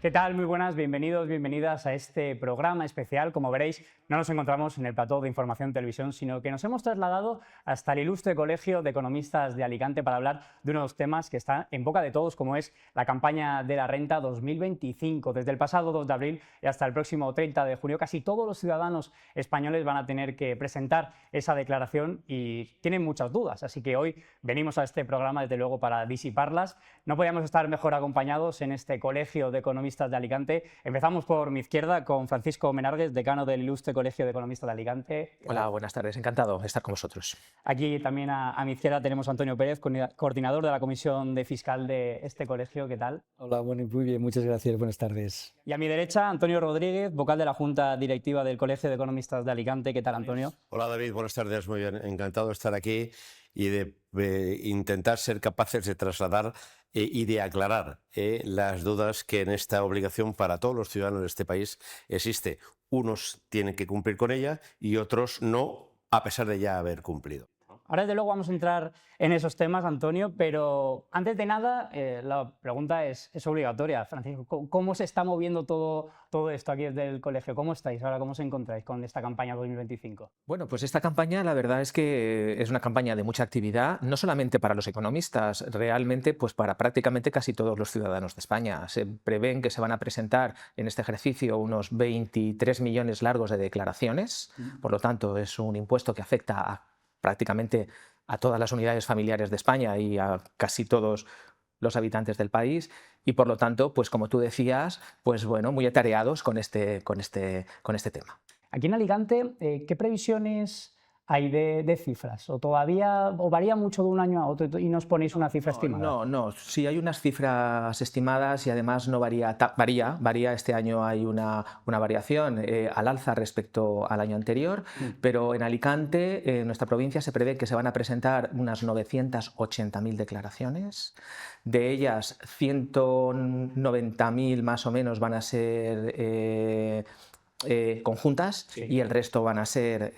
¿Qué tal? Muy buenas, bienvenidos, bienvenidas a este programa especial. Como veréis, no nos encontramos en el plató de Información Televisión, sino que nos hemos trasladado hasta el ilustre Colegio de Economistas de Alicante para hablar de uno de los temas que está en boca de todos, como es la campaña de la renta 2025. Desde el pasado 2 de abril y hasta el próximo 30 de junio, casi todos los ciudadanos españoles van a tener que presentar esa declaración y tienen muchas dudas. Así que hoy venimos a este programa, desde luego, para disiparlas. No podíamos estar mejor acompañados en este Colegio de Economistas de Alicante. Empezamos por mi izquierda con Francisco Menargues, decano del ilustre Colegio de Economistas de Alicante. Hola, buenas tardes, encantado de estar con vosotros. Aquí también a mi izquierda tenemos a Antonio Pérez, coordinador de la Comisión de Fiscal de este colegio. ¿Qué tal? Hola, bueno, muy bien, muchas gracias, buenas tardes. Y a mi derecha, Antonio Rodríguez, vocal de la Junta Directiva del Colegio de Economistas de Alicante. ¿Qué tal, Antonio? Hola, David, buenas tardes, muy bien, encantado de estar aquí y de intentar ser capaces de trasladar y de aclarar las dudas que en esta obligación para todos los ciudadanos de este país existe. Unos tienen que cumplir con ella y otros no, a pesar de ya haber cumplido. Ahora, desde luego, vamos a entrar en esos temas, Antonio, pero antes de nada, la pregunta es obligatoria. Francisco, ¿cómo se está moviendo todo esto aquí desde el colegio? ¿Cómo estáis ahora? ¿Cómo os encontráis con esta campaña 2025? Bueno, pues esta campaña, la verdad es que es una campaña de mucha actividad, no solamente para los economistas, realmente pues para prácticamente casi todos los ciudadanos de España. Se prevén que se van a presentar en este ejercicio unos 23 millones largos de declaraciones, por lo tanto es un impuesto que afecta a prácticamente a todas las unidades familiares de España y a casi todos los habitantes del país y por lo tanto, pues como tú decías, pues bueno, muy atareados con este tema. Aquí en Alicante, ¿qué previsiones hay de cifras? ¿O todavía varía mucho de un año a otro y nos ponéis una cifra estimada? No, sí hay unas cifras estimadas y además no varía este año hay una variación al alza respecto al año anterior, pero en Alicante, en nuestra provincia, se prevé que se van a presentar unas 980.000 declaraciones, de ellas 190.000 más o menos van a ser conjuntas, sí, y el resto van a ser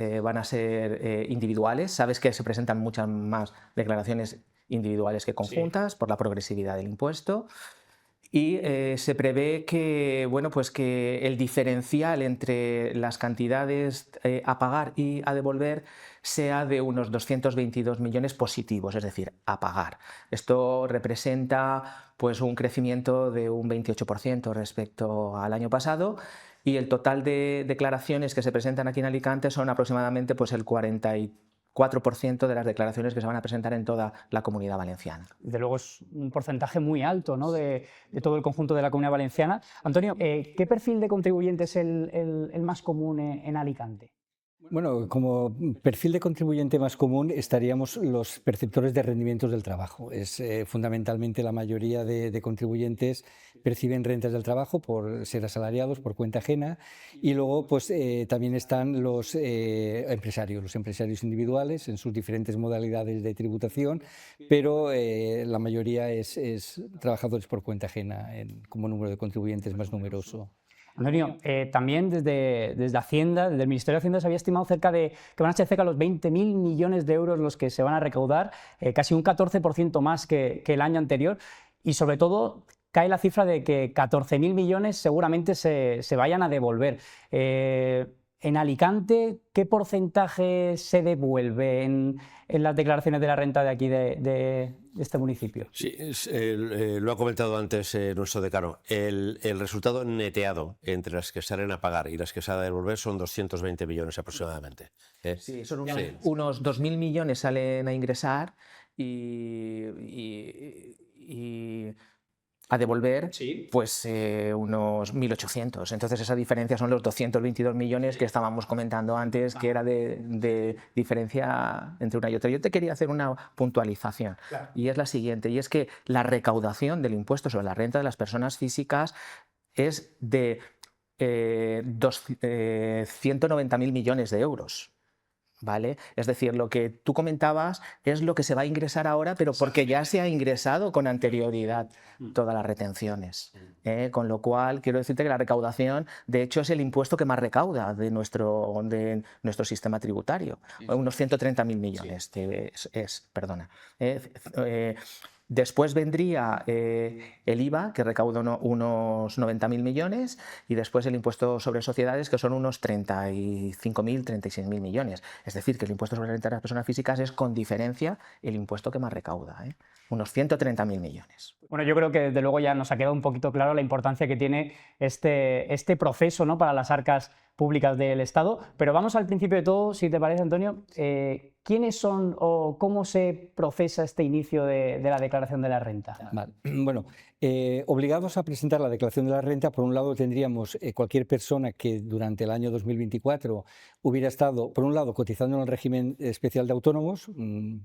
individuales. Sabes que se presentan muchas más declaraciones individuales que conjuntas, sí, por la progresividad del impuesto. Y se prevé que, bueno, pues que el diferencial entre las cantidades a pagar y a devolver sea de unos 222 millones positivos, es decir, a pagar. Esto representa pues un crecimiento de un 28% respecto al año pasado y el total de declaraciones que se presentan aquí en Alicante son aproximadamente pues el 44% de las declaraciones que se van a presentar en toda la Comunidad Valenciana. Desde luego es un porcentaje muy alto, ¿no?, de todo el conjunto de la Comunidad Valenciana. Antonio, ¿qué perfil de contribuyente es el más común en Alicante? Bueno, como perfil de contribuyente más común estaríamos los perceptores de rendimientos del trabajo. Es fundamentalmente la mayoría de contribuyentes perciben rentas del trabajo por ser asalariados, por cuenta ajena, y luego pues también están los empresarios individuales en sus diferentes modalidades de tributación, pero la mayoría es trabajadores por cuenta ajena como número de contribuyentes más numeroso. Antonio, también desde Hacienda, desde el Ministerio de Hacienda, se había estimado que van a ser cerca de los 20.000 millones de euros los que se van a recaudar, casi un 14% más que el año anterior, y sobre todo cae la cifra de que 14.000 millones seguramente se vayan a devolver. En Alicante, ¿qué porcentaje se devuelve en las declaraciones de la renta de aquí de este municipio? Sí, lo ha comentado antes nuestro decano. El resultado neteado entre las que salen a pagar y las que salen a devolver son 220 millones aproximadamente. Sí, son unos 2.000 millones salen a ingresar y a devolver, sí, pues unos 1.800. Entonces esa diferencia son los 222 millones que estábamos comentando antes, que era de diferencia entre una y otra. Yo te quería hacer una puntualización, claro, y es la siguiente, y es que la recaudación del impuesto sobre la renta de las personas físicas es de 190.000 millones de euros. ¿Vale? Es decir, lo que tú comentabas es lo que se va a ingresar ahora, pero porque ya se ha ingresado con anterioridad todas las retenciones. Con lo cual, quiero decirte que la recaudación, de hecho, es el impuesto que más recauda de nuestro sistema tributario. Unos 130.000 millones, perdona. Después vendría el IVA, que recauda unos 90.000 millones, y después el impuesto sobre sociedades, que son unos 35.000, 36.000 millones. Es decir, que el impuesto sobre la renta de las personas físicas es con diferencia el impuesto que más recauda, unos 130.000 millones. Bueno, yo creo que desde luego ya nos ha quedado un poquito claro la importancia que tiene este proceso, ¿no?, para las arcas públicas del Estado. Pero vamos al principio de todo, si te parece, Antonio. ¿Quiénes son o cómo se procesa este inicio de la declaración de la renta? Vale. Bueno, obligados a presentar la declaración de la renta, por un lado tendríamos cualquier persona que durante el año 2024 hubiera estado, por un lado, cotizando en el régimen especial de autónomos,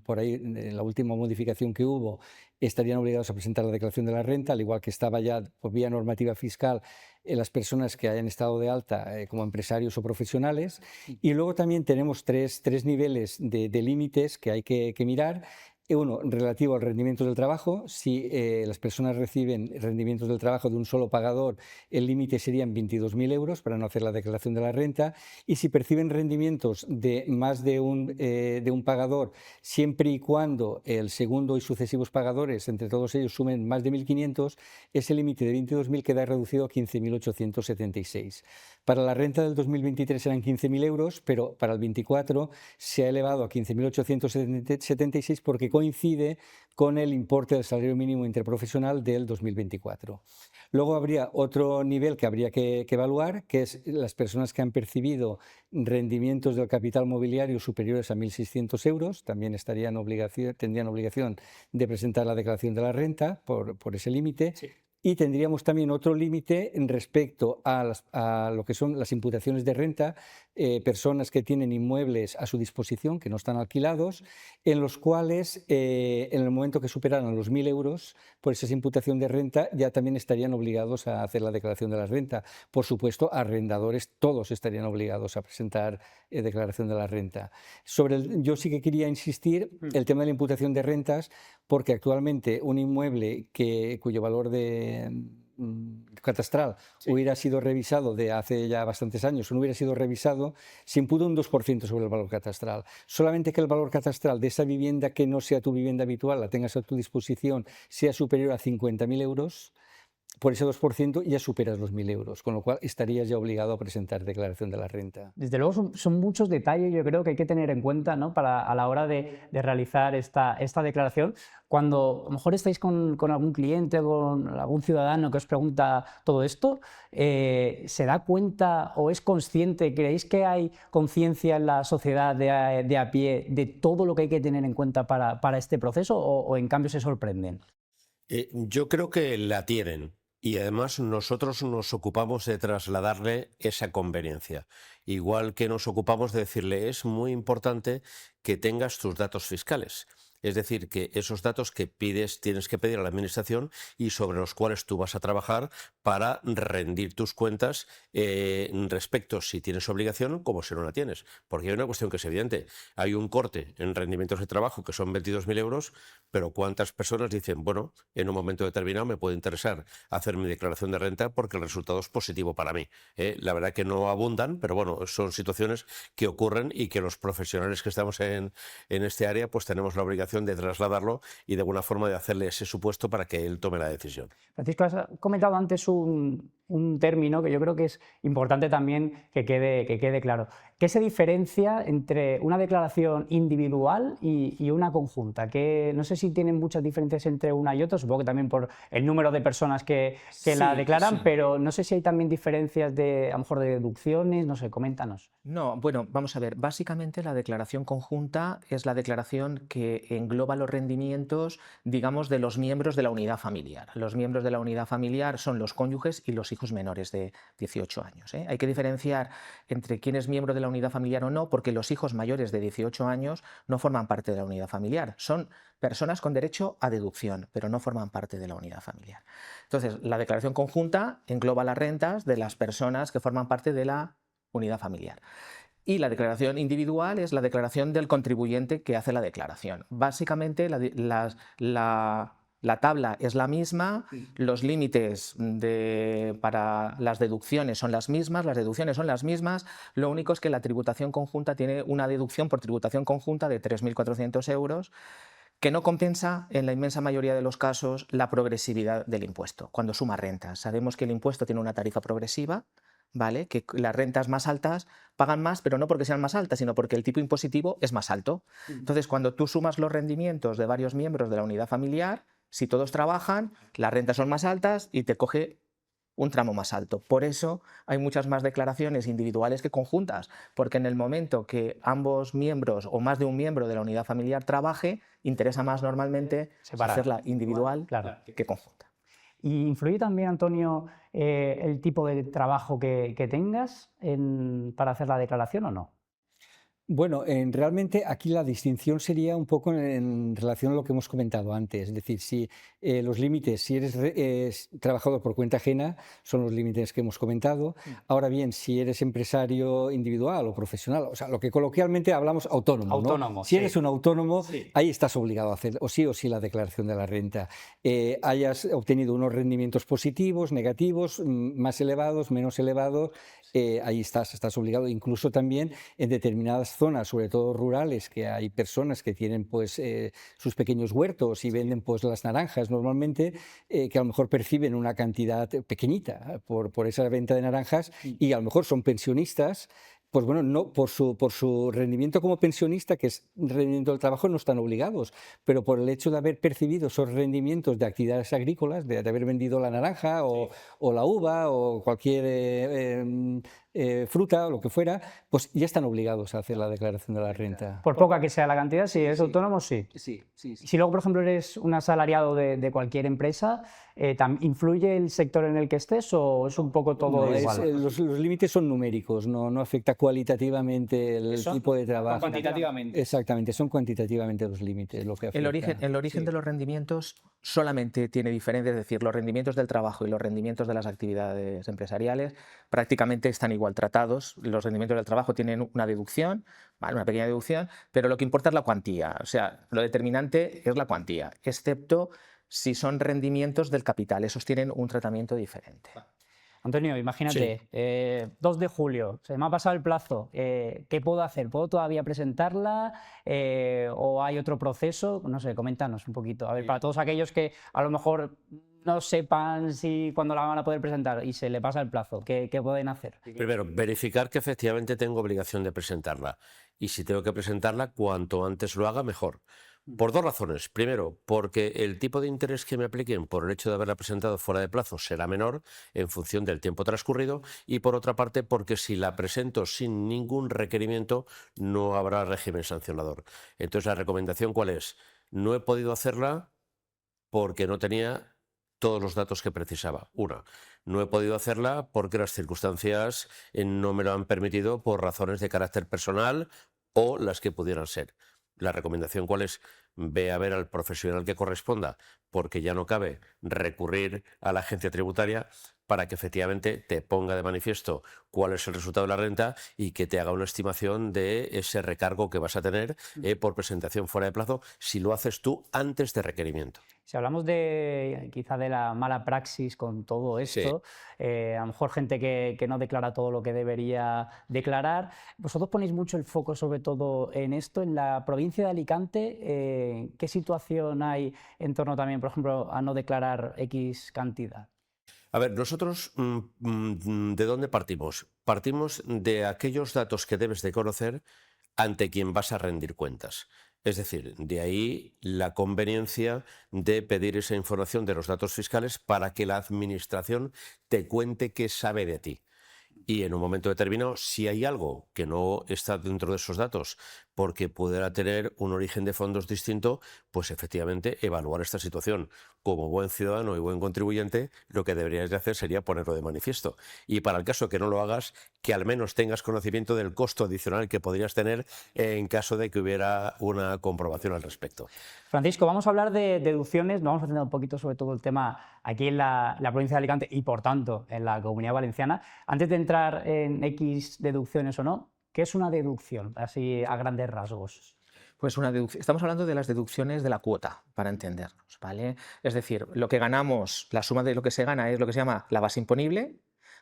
por ahí en la última modificación que hubo, estarían obligados a presentar la declaración de la renta, al igual que estaba ya por vía normativa fiscal las personas que hayan estado de alta como empresarios o profesionales. Y luego también tenemos tres niveles de límites que hay que mirar. Uno, relativo al rendimiento del trabajo. Si las personas reciben rendimientos del trabajo de un solo pagador, el límite serían 22.000 euros para no hacer la declaración de la renta. Y si perciben rendimientos de más de un pagador, siempre y cuando el segundo y sucesivos pagadores, entre todos ellos, sumen más de 1.500, ese límite de 22.000 queda reducido a 15.876. Para la renta del 2023 eran 15.000 euros, pero para el 24 se ha elevado a 15.876 porque coincide con el importe del salario mínimo interprofesional del 2024. Luego habría otro nivel que habría que evaluar, que es las personas que han percibido rendimientos del capital mobiliario superiores a 1.600 euros, también tendrían obligación de presentar la declaración de la renta por ese límite. Sí. Y tendríamos también otro límite respecto a lo que son las imputaciones de renta, personas que tienen inmuebles a su disposición, que no están alquilados, en los cuales en el momento que superaran los 1.000 euros por esa imputación de renta ya también estarían obligados a hacer la declaración de la renta. Por supuesto, arrendadores todos estarían obligados a presentar declaración de la renta. Yo sí que quería insistir el tema de la imputación de rentas, porque actualmente un inmueble cuyo valor catastral hubiera sido revisado de hace ya bastantes años, no hubiera sido revisado, se imputa un 2% sobre el valor catastral. Solamente que el valor catastral de esa vivienda que no sea tu vivienda habitual, la tengas a tu disposición, sea superior a 50.000 euros, por ese 2% ya superas los 1.000 euros, con lo cual estarías ya obligado a presentar declaración de la renta. Desde luego son muchos detalles, yo creo que hay que tener en cuenta, ¿no?, a la hora de realizar esta declaración. Cuando a lo mejor estáis con algún cliente, con algún ciudadano que os pregunta todo esto, ¿se da cuenta o es consciente, creéis que hay conciencia en la sociedad de a pie de todo lo que hay que tener en cuenta para este proceso o en cambio se sorprenden? Yo creo que la tienen. Y además nosotros nos ocupamos de trasladarle esa conveniencia. Igual que nos ocupamos de decirle, es muy importante que tengas tus datos fiscales. Es decir, que esos datos que tienes que pedir a la Administración y sobre los cuales tú vas a trabajar para rendir tus cuentas respecto si tienes obligación como si no la tienes. Porque hay una cuestión que es evidente. Hay un corte en rendimientos de trabajo que son 22.000 euros, pero ¿cuántas personas dicen, bueno, en un momento determinado me puede interesar hacer mi declaración de renta porque el resultado es positivo para mí? La verdad que no abundan, pero bueno, son situaciones que ocurren y que los profesionales que estamos en este área pues tenemos la obligación de trasladarlo y de alguna forma de hacerle ese supuesto para que él tome la decisión. Francisco, has comentado antes un término que yo creo que es importante también que quede claro. ¿Qué se diferencia entre una declaración individual y una conjunta? Que no sé si tienen muchas diferencias entre una y otra, supongo que también por el número de personas que la declaran, sí. Pero no sé si hay también diferencias a lo mejor de deducciones, no sé, coméntanos. No, bueno, vamos a ver, básicamente la declaración conjunta es la declaración que engloba los rendimientos, digamos, de los miembros de la unidad familiar. Los miembros de la unidad familiar son los cónyuges y los hijos menores de 18 años. Hay que diferenciar entre quién es miembro de la unidad familiar o no, porque los hijos mayores de 18 años no forman parte de la unidad familiar. Son personas con derecho a deducción, pero no forman parte de la unidad familiar. Entonces, la declaración conjunta engloba las rentas de las personas que forman parte de la unidad familiar. Y la declaración individual es la declaración del contribuyente que hace la declaración. Básicamente, la tabla es la misma, los límites para las deducciones son las mismas, lo único es que la tributación conjunta tiene una deducción por tributación conjunta de 3.400 euros, que no compensa en la inmensa mayoría de los casos la progresividad del impuesto. Cuando suma rentas, sabemos que el impuesto tiene una tarifa progresiva, ¿vale? Que las rentas más altas pagan más, pero no porque sean más altas, sino porque el tipo impositivo es más alto. Entonces, cuando tú sumas los rendimientos de varios miembros de la unidad familiar, si todos trabajan, las rentas son más altas y te coge un tramo más alto. Por eso hay muchas más declaraciones individuales que conjuntas, porque en el momento que ambos miembros o más de un miembro de la unidad familiar trabaje, interesa más normalmente hacerla individual que conjunta. ¿Y influye también, Antonio, el tipo de trabajo que tengas para hacer la declaración o no? Bueno, realmente aquí la distinción sería un poco en relación a lo que hemos comentado antes. Es decir, si los límites, si eres trabajador por cuenta ajena, son los límites que hemos comentado. Ahora bien, si eres empresario individual o profesional, o sea, lo que coloquialmente hablamos autónomo, ¿no? Si eres un autónomo, ahí estás obligado a hacer o sí la declaración de la renta. Hayas obtenido unos rendimientos positivos, negativos, más elevados, menos elevados, ahí estás obligado. Incluso también en determinadas zonas, sobre todo rurales, que hay personas que tienen pues sus pequeños huertos y venden pues las naranjas normalmente, que a lo mejor perciben una cantidad pequeñita por esa venta de naranjas y a lo mejor son pensionistas. Pues bueno, no, por su rendimiento como pensionista, que es rendimiento del trabajo, no están obligados, pero por el hecho de haber percibido esos rendimientos de actividades agrícolas, de haber vendido la naranja o la uva o cualquier fruta o lo que fuera, pues ya están obligados a hacer la declaración de la renta. Por poca que sea la cantidad, si eres autónomo, sí. Sí. Si luego, por ejemplo, eres un asalariado de cualquier empresa, ¿influye el sector en el que estés o es un poco todo igual? Los límites son numéricos, no afecta cualitativamente el tipo de trabajo. Cuantitativamente. Exactamente, son cuantitativamente los límites lo que afecta. El origen de los rendimientos solamente tiene diferencia, es decir, los rendimientos del trabajo y los rendimientos de las actividades empresariales prácticamente están igual tratados. Los rendimientos del trabajo tienen una deducción, ¿vale? Una pequeña deducción, pero lo que importa es la cuantía, o sea, lo determinante es la cuantía, excepto si son rendimientos del capital, esos tienen un tratamiento diferente. Antonio, imagínate, 2 de julio, se me ha pasado el plazo, ¿qué puedo hacer? ¿Puedo todavía presentarla o hay otro proceso? No sé, coméntanos un poquito. A ver, para todos aquellos que a lo mejor no sepan cuándo la van a poder presentar y se le pasa el plazo, ¿qué pueden hacer? Primero, verificar que efectivamente tengo obligación de presentarla. Y si tengo que presentarla, cuanto antes lo haga, mejor. Por 2 razones. Primero, porque el tipo de interés que me apliquen por el hecho de haberla presentado fuera de plazo será menor en función del tiempo transcurrido, y por otra parte, porque si la presento sin ningún requerimiento no habrá régimen sancionador. Entonces, ¿la recomendación cuál es? No he podido hacerla porque no tenía todos los datos que precisaba. Una, no he podido hacerla porque las circunstancias no me lo han permitido por razones de carácter personal o las que pudieran ser. La recomendación cuál es: ve a ver al profesional que corresponda, porque ya no cabe recurrir a la agencia tributaria para que efectivamente te ponga de manifiesto cuál es el resultado de la renta y que te haga una estimación de ese recargo que vas a tener por presentación fuera de plazo, si lo haces tú antes de requerimiento. Si hablamos quizá de la mala praxis con todo esto, a lo mejor gente que no declara todo lo que debería declarar, vosotros ponéis mucho el foco sobre todo en esto. En la provincia de Alicante, ¿qué situación hay en torno también, por ejemplo, a no declarar X cantidad? A ver, nosotros, ¿de dónde partimos? Partimos de aquellos datos que debes de conocer ante quien vas a rendir cuentas. Es decir, de ahí la conveniencia de pedir esa información de los datos fiscales para que la Administración te cuente qué sabe de ti. Y en un momento determinado, si hay algo que no está dentro de esos datos porque pudiera tener un origen de fondos distinto, pues efectivamente evaluar esta situación. Como buen ciudadano y buen contribuyente, lo que deberías de hacer sería ponerlo de manifiesto. Y para el caso que no lo hagas, que al menos tengas conocimiento del costo adicional que podrías tener en caso de que hubiera una comprobación al respecto. Francisco, vamos a hablar de deducciones, vamos a centrar un poquito sobre todo el tema aquí en la provincia de Alicante y, por tanto, en la Comunidad Valenciana. Antes de entrar en X deducciones o no, ¿qué es una deducción, así a grandes rasgos? Pues estamos hablando de las deducciones de la cuota, para entendernos, ¿vale? Es decir, lo que ganamos, la suma de lo que se gana es lo que se llama la base imponible,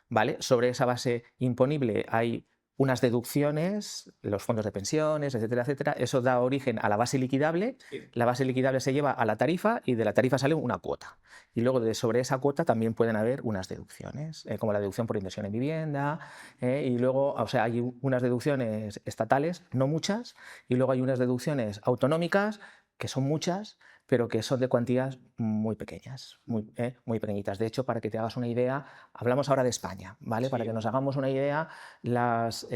¿vale? Sobre esa base imponible hay unas deducciones, los fondos de pensiones, etcétera, etcétera. Eso da origen a la base liquidable. La base liquidable se lleva a la tarifa y de la tarifa sale una cuota. Y luego sobre esa cuota también pueden haber unas deducciones, como la deducción por inversión en vivienda. Y luego, o sea, hay unas deducciones estatales, no muchas, y luego hay unas deducciones autonómicas, que son muchas, pero que son de cuantías muy pequeñas, muy pequeñitas. De hecho, para que te hagas una idea, hablamos ahora de España, ¿vale? Sí. Para que nos hagamos una idea, las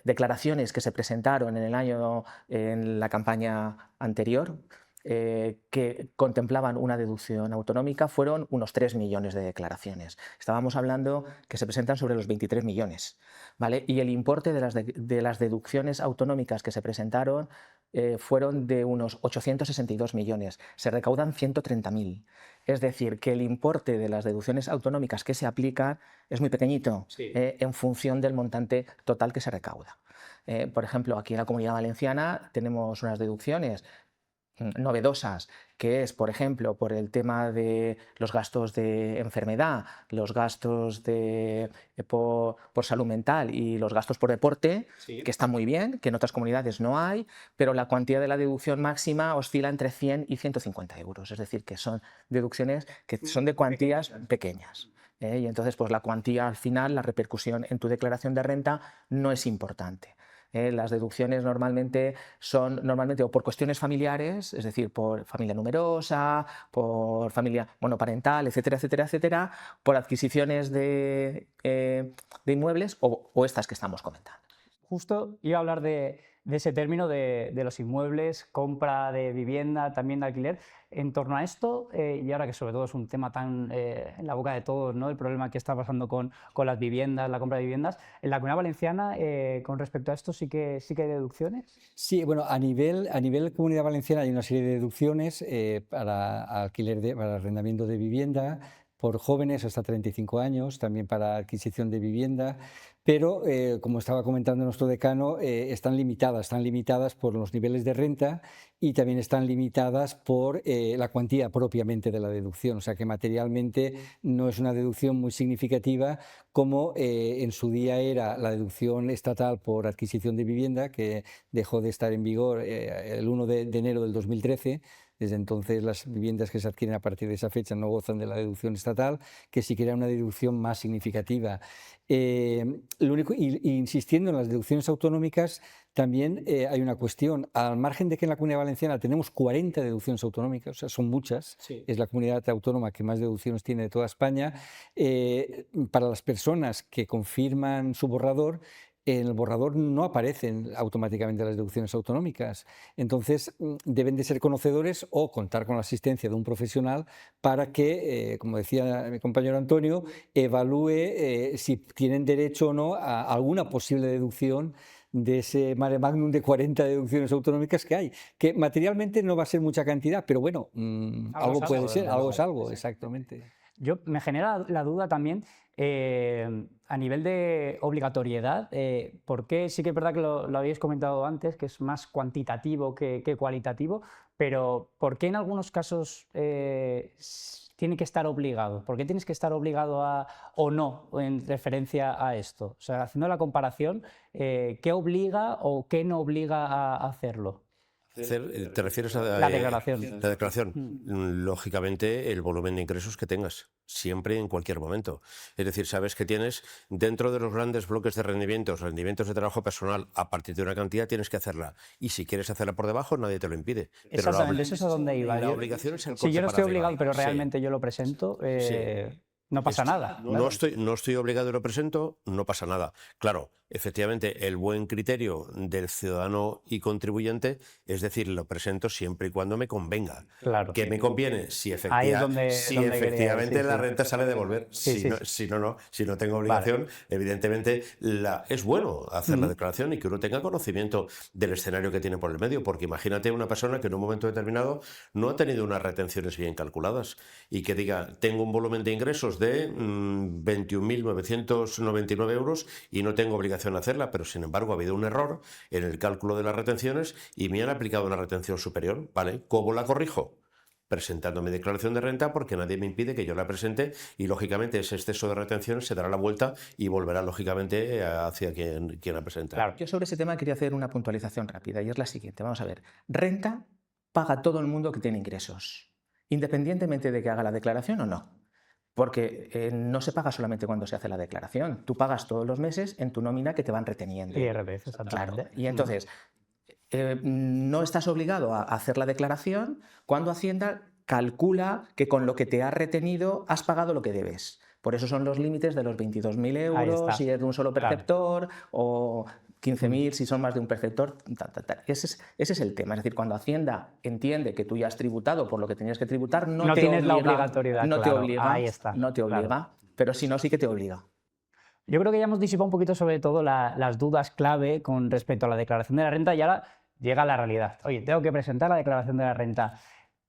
declaraciones que se presentaron en la campaña anterior, que contemplaban una deducción autonómica, fueron unos 3 millones de declaraciones. Estábamos hablando que se presentan sobre los 23 millones, ¿vale? Y el importe de las deducciones autonómicas que se presentaron fueron de unos 862 millones. Se recaudan 130.000. Es decir, que el importe de las deducciones autonómicas que se aplican es muy pequeñito, sí, en función del montante total que se recauda. Por ejemplo, aquí en la Comunidad Valenciana tenemos unas deducciones novedosas, que es, por ejemplo, por el tema de los gastos de enfermedad, los gastos por salud mental y los gastos por deporte, sí, que están muy bien, que en otras comunidades no hay, pero la cuantía de la deducción máxima oscila entre 100 y 150 euros, es decir, que son deducciones que son de cuantías pequeñas. Y entonces, pues la cuantía al final, la repercusión en tu declaración de renta no es importante. Las deducciones normalmente son o por cuestiones familiares, es decir, por familia numerosa, por familia monoparental, etcétera, etcétera, etcétera, por adquisiciones de inmuebles o estas que estamos comentando. Justo iba a hablar de ese término de los inmuebles, compra de vivienda, también de alquiler. En torno a esto, y ahora que sobre todo es un tema tan en la boca de todos, ¿no? El problema que está pasando con las viviendas, la compra de viviendas, en la Comunidad Valenciana, con respecto a esto, ¿sí que hay deducciones? Sí, bueno, a nivel Comunidad Valenciana hay una serie de deducciones para para arrendamiento de vivienda, por jóvenes hasta 35 años, también para adquisición de vivienda, pero como estaba comentando nuestro decano, están limitadas por los niveles de renta y también están limitadas por la cuantía propiamente de la deducción, o sea que materialmente no es una deducción muy significativa como en su día era la deducción estatal por adquisición de vivienda, que dejó de estar en vigor el 1 de enero del 2013. Desde entonces las viviendas que se adquieren a partir de esa fecha no gozan de la deducción estatal, que sí que era una deducción más significativa. Insistiendo en las deducciones autonómicas, también hay una cuestión. Al margen de que en la Comunidad Valenciana tenemos 40 deducciones autonómicas, o sea, son muchas, sí, es la comunidad autónoma que más deducciones tiene de toda España, para las personas que confirman su borrador, en el borrador no aparecen automáticamente las deducciones autonómicas. Entonces, deben de ser conocedores o contar con la asistencia de un profesional para que, como decía mi compañero Antonio, evalúe si tienen derecho o no a alguna posible deducción de ese mare magnum de 40 deducciones autonómicas que hay, que materialmente no va a ser mucha cantidad, pero bueno, algo puede ser, algo es algo, exactamente. Me genera la duda también, a nivel de obligatoriedad, porque sí que es verdad que lo habéis comentado antes, que es más cuantitativo que cualitativo, pero ¿por qué en algunos casos tiene que estar obligado? ¿Por qué tienes que estar obligado o no en referencia a esto? O sea, haciendo la comparación, ¿qué obliga o qué no obliga a hacerlo? ¿Te refieres a la declaración? La declaración. Lógicamente, el volumen de ingresos que tengas, siempre y en cualquier momento. Es decir, sabes que tienes dentro de los grandes bloques de rendimientos de trabajo personal, a partir de una cantidad tienes que hacerla. Y si quieres hacerla por debajo, nadie te lo impide. Exactamente, eso es a donde iba. La obligación es el si yo no estoy obligado, pero realmente sí, yo lo presento, sí, no pasa nada. No estoy obligado y lo presento, no pasa nada. Claro, efectivamente, el buen criterio del ciudadano y contribuyente, es decir, lo presento siempre y cuando me convenga. Claro. ¿Qué me conviene? Si efectivamente la renta sale a devolver. Si no tengo obligación, vale, evidentemente es bueno hacer la declaración y que uno tenga conocimiento del escenario que tiene por el medio, porque imagínate una persona que en un momento determinado no ha tenido unas retenciones bien calculadas y que diga, tengo un volumen de ingresos de 21.999 euros y no tengo obligación de hacerla, pero sin embargo ha habido un error en el cálculo de las retenciones y me han aplicado una retención superior, ¿vale? ¿Cómo la corrijo? presentando mi declaración de renta, porque nadie me impide que yo la presente y, lógicamente, ese exceso de retención se dará la vuelta y volverá, lógicamente, hacia quien la presenta. Claro. Yo sobre ese tema quería hacer una puntualización rápida y es la siguiente. Vamos a ver. Renta paga todo el mundo que tiene ingresos, independientemente de que haga la declaración o no. Porque no se paga solamente cuando se hace la declaración. Tú pagas todos los meses en tu nómina que te van reteniendo. IRPF, exactamente. Claro. Y entonces, no estás obligado a hacer la declaración cuando Hacienda calcula que con lo que te ha retenido has pagado lo que debes. Por eso son los límites de los 22.000 euros si es de un solo perceptor, o 15.000 si son más de un perceptor. Ese es el tema. Es decir, cuando Hacienda entiende que tú ya has tributado por lo que tenías que tributar, no te tienes obliga, la obligatoriedad. no te obliga, Ahí está. no te obliga, Claro. pero si no, sí que te obliga. Yo creo que ya hemos disipado un poquito sobre todo las dudas clave con respecto a la declaración de la renta y ahora llega la realidad. Oye, tengo que presentar la declaración de la renta.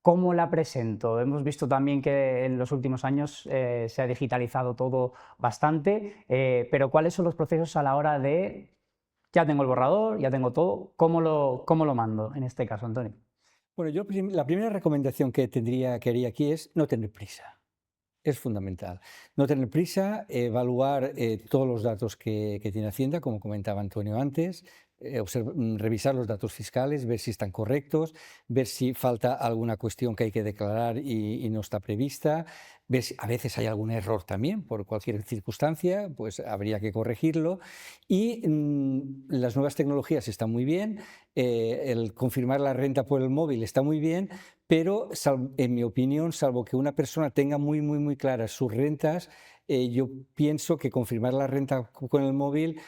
¿Cómo la presento? Hemos visto también que en los últimos años se ha digitalizado todo bastante, pero ¿cuáles son los procesos a la hora de, ya tengo el borrador, ya tengo todo, ¿cómo lo mando en este caso, Antonio? Bueno, yo la primera recomendación que haría aquí es no tener prisa. Es fundamental. No tener prisa, evaluar todos los datos que tiene Hacienda, como comentaba Antonio antes, revisar los datos fiscales, ver si están correctos, ver si falta alguna cuestión que hay que declarar y no está prevista, ver si a veces hay algún error también por cualquier circunstancia, pues habría que corregirlo. Y las nuevas tecnologías están muy bien, el confirmar la renta por el móvil está muy bien, pero en mi opinión, salvo que una persona tenga muy claras sus rentas, yo pienso que confirmar la renta con el móvil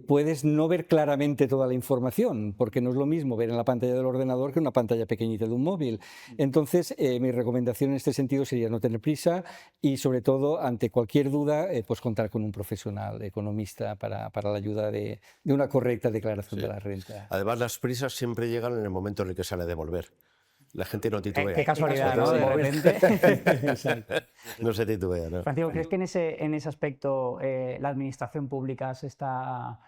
puedes no ver claramente toda la información, porque no es lo mismo ver en la pantalla del ordenador que en una pantalla pequeñita de un móvil. Entonces, mi recomendación en este sentido sería no tener prisa y, sobre todo, ante cualquier duda, pues contar con un profesional economista para la ayuda de una correcta declaración de la renta. Además, las prisas siempre llegan en el momento en el que sale a devolver. La gente no titubea. Qué casualidad, ¿no? De repente. No se titubea, ¿no? Francisco, ¿crees que en ese aspecto la administración pública se está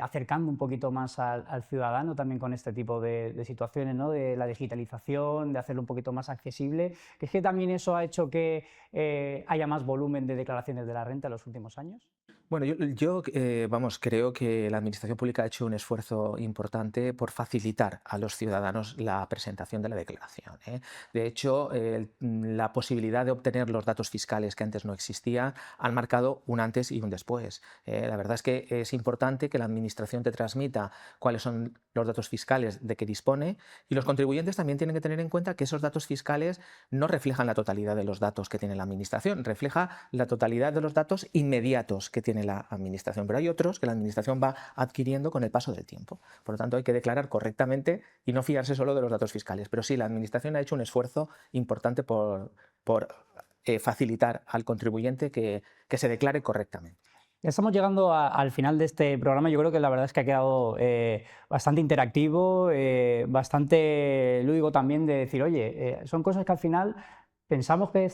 acercando un poquito más al ciudadano también con este tipo de situaciones, ¿no? De la digitalización, de hacerlo un poquito más accesible? ¿Crees que también eso ha hecho que haya más volumen de declaraciones de la renta en los últimos años? Bueno, yo creo que la Administración Pública ha hecho un esfuerzo importante por facilitar a los ciudadanos la presentación de la declaración. De hecho, la posibilidad de obtener los datos fiscales que antes no existía han marcado un antes y un después. La verdad es que es importante que la Administración te transmita cuáles son los datos fiscales de que dispone, y los contribuyentes también tienen que tener en cuenta que esos datos fiscales no reflejan la totalidad de los datos que tiene la Administración, refleja la totalidad de los datos inmediatos que tiene la Administración, pero hay otros que la Administración va adquiriendo con el paso del tiempo. Por lo tanto, hay que declarar correctamente y no fiarse solo de los datos fiscales. Pero sí, la Administración ha hecho un esfuerzo importante por facilitar al contribuyente que se declare correctamente. Ya estamos llegando al final de este programa. Yo creo que la verdad es que ha quedado bastante interactivo, bastante lúdico también, de decir, oye, son cosas que al final pensamos que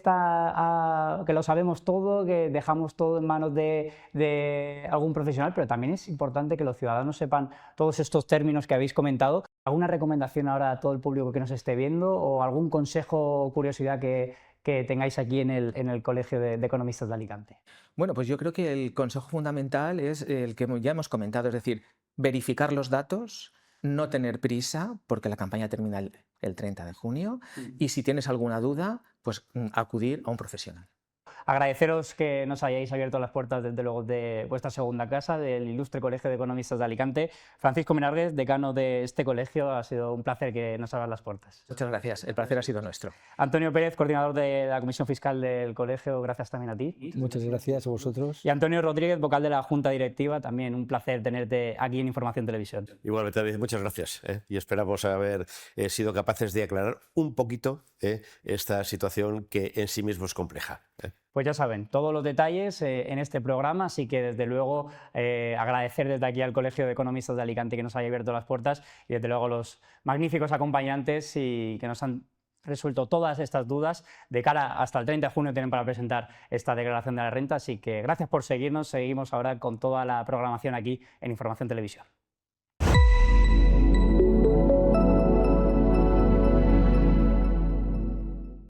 lo sabemos todo, que dejamos todo en manos de algún profesional, pero también es importante que los ciudadanos sepan todos estos términos que habéis comentado. ¿Alguna recomendación ahora a todo el público que nos esté viendo o algún consejo o curiosidad que tengáis aquí en el Colegio de Economistas de Alicante? Bueno, pues yo creo que el consejo fundamental es el que ya hemos comentado, es decir, verificar los datos, no tener prisa, porque la campaña termina el 30 de junio, y si tienes alguna duda, pues acudir a un profesional. Agradeceros que nos hayáis abierto las puertas, desde luego, de vuestra segunda casa, del Ilustre Colegio de Economistas de Alicante. Francisco Menargues, decano de este colegio, ha sido un placer que nos abran las puertas. Muchas gracias, el placer ha sido nuestro. Antonio Pérez, coordinador de la Comisión Fiscal del colegio, gracias también a ti. Muchas gracias a vosotros. Y Antonio Rodríguez, vocal de la Junta Directiva, también un placer tenerte aquí en Información Televisión. Igualmente, David, muchas gracias. Y esperamos haber sido capaces de aclarar un poquito esta situación que en sí mismo es compleja. Pues ya saben, todos los detalles en este programa, así que desde luego agradecer desde aquí al Colegio de Economistas de Alicante que nos haya abierto las puertas y desde luego los magníficos acompañantes y que nos han resuelto todas estas dudas. De cara hasta el 30 de junio tienen para presentar esta declaración de la renta, así que gracias por seguirnos. Seguimos ahora con toda la programación aquí en Información Televisión.